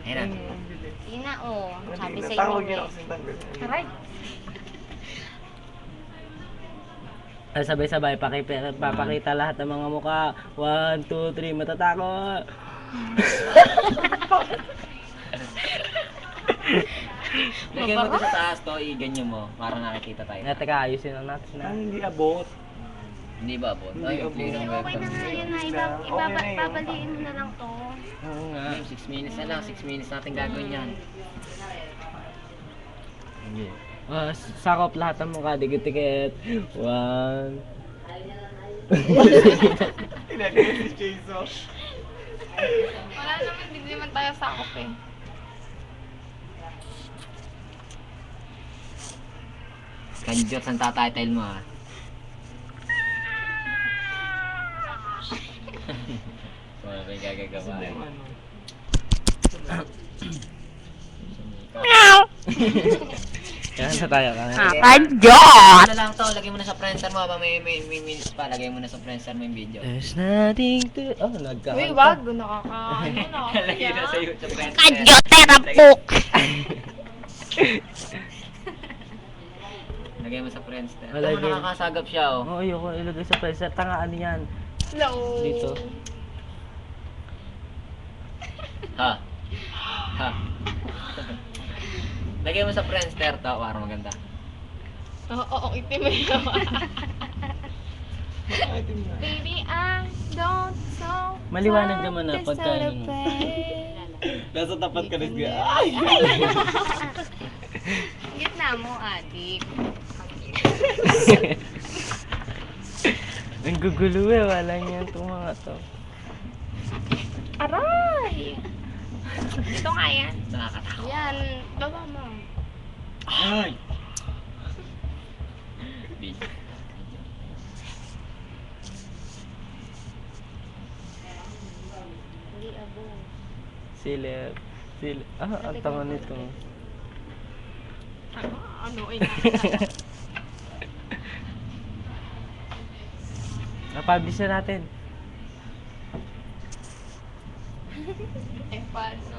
Ayan na. Tina, oh. Sabi sa Tawag inyo yun eh. kasi tanggal. Aray. Ay, sabay-sabay, papakita lahat ng mga mukha. 1, 2, 3, matatakot! Lagay mo ito sa taas to, i-ganyan mo. Para nakikita tayo. Teka, ayusin lang natin na. Hindi abot. Hindi ba, Bon? Hindi, Ay, abot. clear ang Okay na webcam. nga yun na. Okay na yun. Babaliin mo na lang to. Oo nga. 6 minutes na lang, 6 minutes natin gagawin yan. Sakop lahat ng mukha, dikit-dikit. 1. Tinagay si Jason. Wala naman, hindi naman tayo sakop eh. Kanjot, ang tatitle mo ah. Wala pa yung gagagawa. Kaya na tayo. Kanjot! Ano lang to, lagay mo na sa printer mo habang may minutes pa, lagay mo na sa printer mo yung video. There's nothing to... Oh, nagkakanta. Uy, wag. Nakakaano na. Lagay na sa printer. Kanjot, terapok! Lagay mo sa printer. Wala Ito mo din. nakakasagap siya oh. Oo, ayoko ilagay sa pressure. Tanga, ano yan? Hello. Dito. Ha? Ha? Lagay mo sa Friendster to, para maganda. Oo, itim eh. Baby, I don't so Maliwanag naman na pagka ano. Nasa tapat ka na siya. Ay! Gitna mo, adik. Ang gugulo eh. Wala niyan itong mga to. Aray! Dito nga yan. Nakakatakot. Yan, baba mo. Ay! Video. Hindi abo. Silip. Ah, ang tanga nito. Ano eh? Napublish na natin. Eh, paano?